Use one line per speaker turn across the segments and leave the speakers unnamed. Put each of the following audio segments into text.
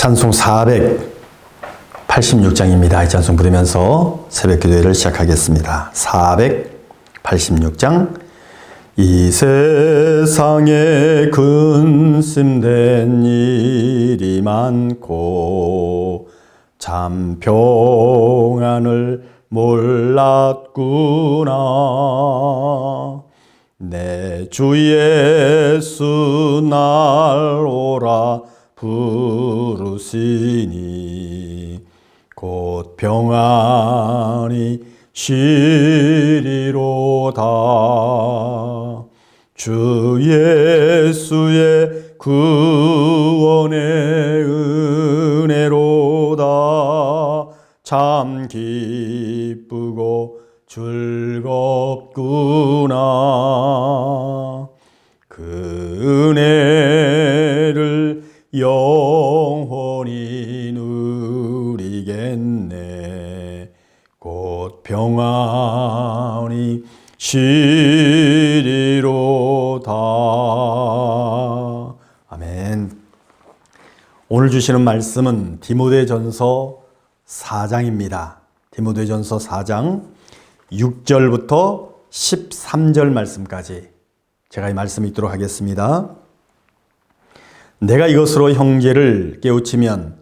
찬송 486장입니다. 이 찬송 부르면서 새벽 기도회를 시작하겠습니다. 486장. 이 세상에 근심된 일이 많고 참 평안을 몰랐구나. 내 주 예수 날 오라 부르시니 곧 평안이 쉬리로다. 주 예수의 구원의 은혜로다. 참 기쁘고 즐겁구나. 그 은혜를 영원히 누리겠네. 곧 평안이 쉬리로다. 아멘. 오늘 주시는 말씀은 디모데전서 4장입니다. 디모데전서 4장 6절부터 13절 말씀까지 제가 이 말씀 읽도록 하겠습니다. 내가 이것으로 형제를 깨우치면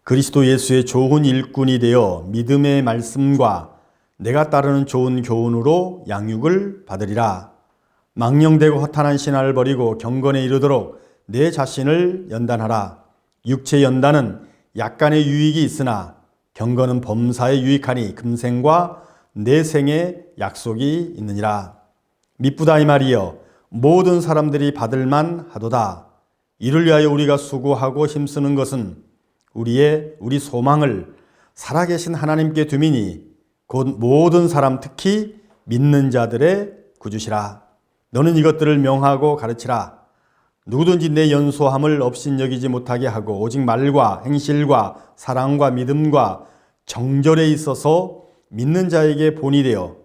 그리스도 예수의 좋은 일꾼이 되어 믿음의 말씀과 내가 따르는 좋은 교훈으로 양육을 받으리라. 망령되고 허탄한 신화를 버리고 경건에 이르도록 내 자신을 연단하라. 육체 연단은 약간의 유익이 있으나 경건은 범사에 유익하니 금생과 내생의 약속이 있느니라. 미쁘다 이 말이여 모든 사람들이 받을만 하도다. 이를 위하여 우리가 수고하고 힘쓰는 것은 우리 소망을 살아계신 하나님께 두미니 곧 모든 사람 특히 믿는 자들의 구주시라. 너는 이것들을 명하고 가르치라. 누구든지 내 연소함을 업신여기지 못하게 하고 오직 말과 행실과 사랑과 믿음과 정절에 있어서 믿는 자에게 본이 되어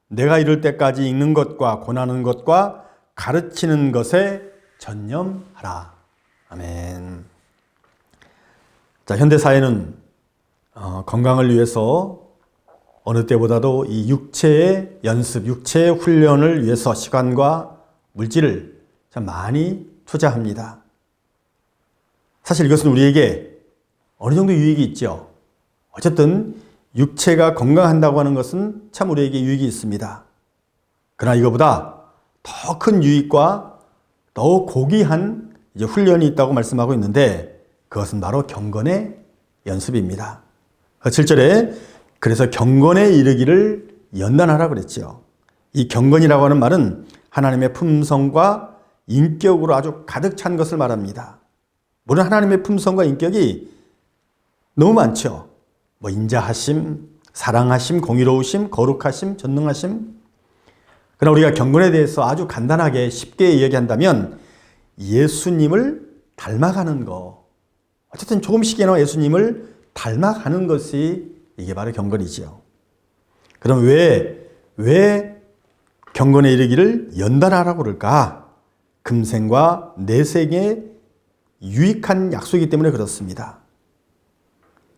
내가 이를 때까지 읽는 것과 권하는 것과 가르치는 것에 전념하라. 아멘. 자, 현대 사회는 건강을 위해서 어느 때보다도 이 육체의 연습, 육체의 훈련을 위해서 시간과 물질을 참 많이 투자합니다. 사실 이것은 우리에게 어느 정도 유익이 있죠. 어쨌든 육체가 건강한다고 하는 것은 참 우리에게 유익이 있습니다. 그러나 이거보다 더 큰 유익과 더 고귀한 훈련이 있다고 말씀하고 있는데 그것은 바로 경건의 연습입니다. 7절에 그래서 경건에 이르기를 연단하라 그랬죠. 이 경건이라고 하는 말은 하나님의 품성과 인격으로 아주 가득 찬 것을 말합니다. 물론 하나님의 품성과 인격이 너무 많죠. 인자하심, 사랑하심, 공의로우심, 거룩하심, 전능하심. 그러나 우리가 경건에 대해서 아주 간단하게 쉽게 이야기한다면 예수님을 닮아가는 거. 어쨌든 조금씩이나마 예수님을 닮아가는 것이 이게 바로 경건이지요. 그럼 왜 경건에 이르기를 연단하라고 그럴까? 금생과 내생에 유익한 약속이기 때문에 그렇습니다.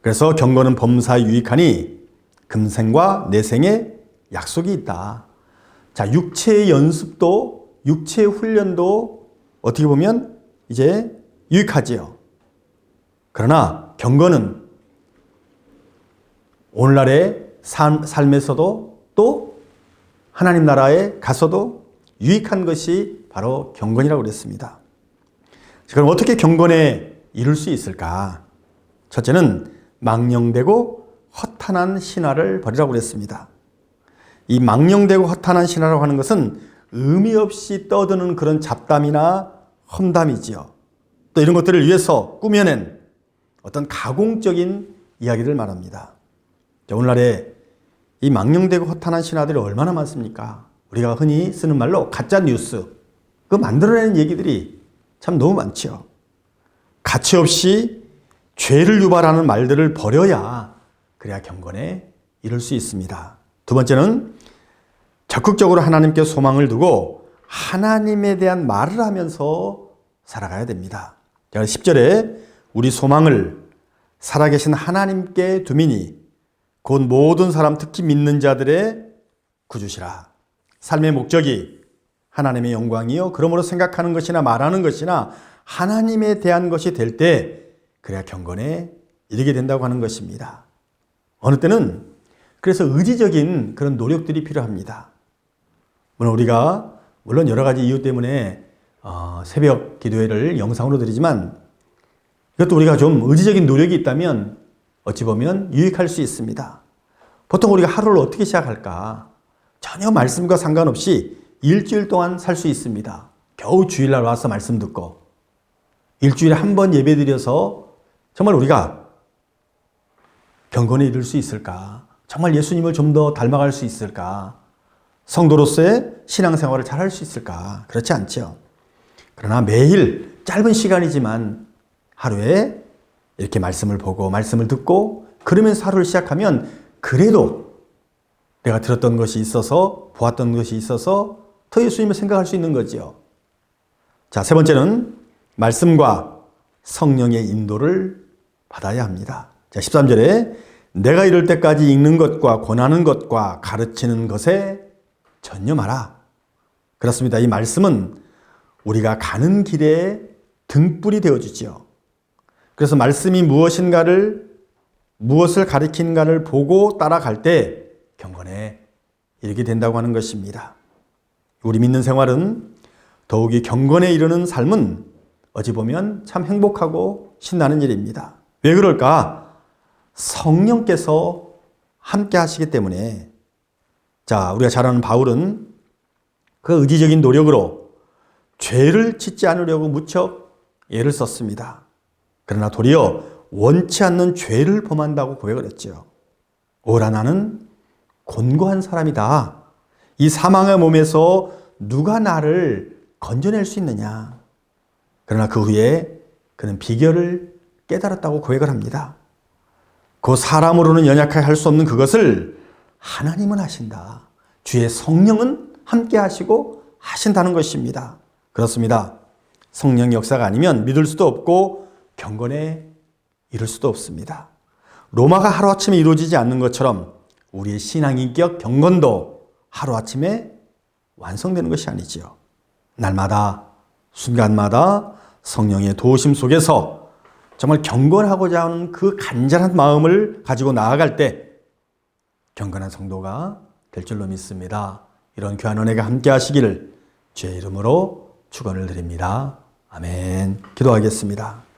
그래서 경건은 범사에 유익하니 금생과 내생에 약속이 있다. 자, 육체의 연습도 육체의 훈련도 어떻게 보면 이제 유익하지요. 그러나 경건은 오늘날의 삶에서도 또 하나님 나라에 가서도 유익한 것이 바로 경건이라고 그랬습니다. 그럼 어떻게 경건에 이룰 수 있을까? 첫째는 망령되고 허탄한 신화를 버리라고 그랬습니다. 이 망령되고 허탄한 신화라고 하는 것은 의미 없이 떠드는 그런 잡담이나 험담이지요. 또 이런 것들을 위해서 꾸며낸 어떤 가공적인 이야기를 말합니다. 오늘날에 이 망령되고 허탄한 신화들이 얼마나 많습니까? 우리가 흔히 쓰는 말로 가짜 뉴스, 그 만들어내는 얘기들이 참 너무 많죠. 가치 없이 죄를 유발하는 말들을 버려야 그래야 경건에 이룰 수 있습니다. 두 번째는 적극적으로 하나님께 소망을 두고 하나님에 대한 말을 하면서 살아가야 됩니다. 10절에 우리 소망을 살아계신 하나님께 두미니 곧 모든 사람 특히 믿는 자들의 구주시라. 삶의 목적이 하나님의 영광이요 그러므로 생각하는 것이나 말하는 것이나 하나님에 대한 것이 될 때 그래야 경건에 이르게 된다고 하는 것입니다. 어느 때는 그래서 의지적인 그런 노력들이 필요합니다. 물론 여러 가지 이유 때문에 새벽 기도회를 영상으로 드리지만 이것도 우리가 좀 의지적인 노력이 있다면 어찌 보면 유익할 수 있습니다. 보통 우리가 하루를 어떻게 시작할까? 전혀 말씀과 상관없이 일주일 동안 살 수 있습니다. 겨우 주일날 와서 말씀 듣고 일주일에 한 번 예배 드려서 정말 우리가 경건에 이를 수 있을까? 정말 예수님을 좀 더 닮아갈 수 있을까? 성도로서의 신앙생활을 잘 할 수 있을까? 그렇지 않죠. 그러나 매일 짧은 시간이지만 하루에 이렇게 말씀을 보고 말씀을 듣고 그러면서 하루를 시작하면 그래도 내가 들었던 것이 있어서 보았던 것이 있어서 더 예수님을 생각할 수 있는 거지요. 자, 세 번째는 말씀과 성령의 인도를 받아야 합니다. 자, 13절에 내가 이럴 때까지 읽는 것과 권하는 것과 가르치는 것에 전념하라. 그렇습니다. 이 말씀은 우리가 가는 길에 등불이 되어주지요. 그래서 말씀이 무엇을 가리키는가를 보고 따라갈 때 경건에 이르게 된다고 하는 것입니다. 우리 믿는 생활은 더욱이 경건에 이르는 삶은 어찌 보면 참 행복하고 신나는 일입니다. 왜 그럴까? 성령께서 함께 하시기 때문에. 자, 우리가 잘 아는 바울은 그 의지적인 노력으로 죄를 짓지 않으려고 무척 애를 썼습니다. 그러나 도리어 원치 않는 죄를 범한다고 고백을 했죠. 오라 나는 곤고한 사람이다. 이 사망의 몸에서 누가 나를 건져낼 수 있느냐. 그러나 그 후에 그는 비결을 깨달았다고 고백을 합니다. 그 사람으로는 연약하게 할 수 없는 그것을 하나님은 하신다. 주의 성령은 함께 하시고 하신다는 것입니다. 그렇습니다. 성령 역사가 아니면 믿을 수도 없고 경건에 이룰 수도 없습니다. 로마가 하루아침에 이루어지지 않는 것처럼 우리의 신앙인격 경건도 하루아침에 완성되는 것이 아니지요. 날마다 순간마다 성령의 도우심 속에서 정말 경건하고자 하는 그 간절한 마음을 가지고 나아갈 때 경건한 성도가 될 줄로 믿습니다. 이런 귀한 은혜가 함께 하시기를 주의 이름으로 축원을 드립니다. 아멘. 기도하겠습니다.